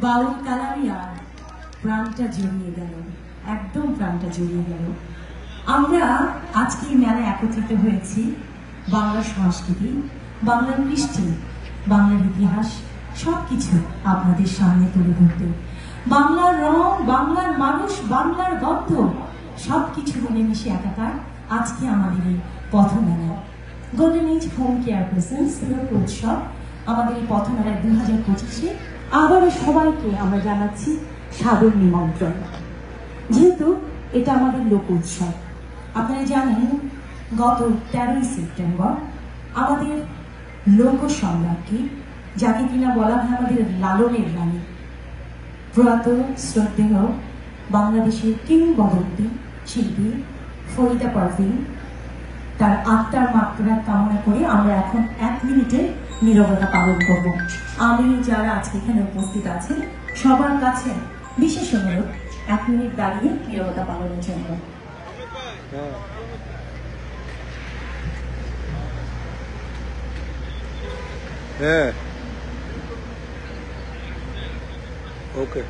বাউল কালামই আর প্রাণটা জড়িয়ে গেল, একদম প্রাণটা জড়িয়ে গেল। আমরা আজকে এই মেলায় একত্রিত হয়েছি বাংলার সংস্কৃতি, বাংলার কৃষ্টি, বাংলার ইতিহাস সবকিছু আপনাদের সামনে তুলে ধরতে। বাংলার রং, বাংলার মানুষ, বাংলার গন্ধ সবকিছু মিলেমিশে একাকার আজকে আমাদের এই পথমেলা। Golden age home care presents উৎসব আমাদের এই পথমেলায় 2025-এ আবারও সবাইকে আমরা জানাচ্ছি সাদর নিমন্ত্রণ। যেহেতু এটা আমাদের লোক উৎসব, আপনারা জানেন গত 13ই সেপ্টেম্বর আমাদের লোক সম্রাজ্ঞী, যাকে কিনা বলা হয় আমাদের লালনের রানী, প্রয়াত শ্রদ্ধেয় বাংলাদেশের কিংবদন্তি শিল্পী ফরিদা পারভীন, তার আত্মার মাত্রা কামনা করে আমরা এখন 1 মিনিটের নীরবতা পালন করব। আমি যারা আজকে এখানে উপস্থিত আছেন সবার কাছে বিশেষ অনুরোধ 1 মিনিট দাঁড়িয়ে নীরবতা পালনের জন্য। হ্যাঁ, ওকে।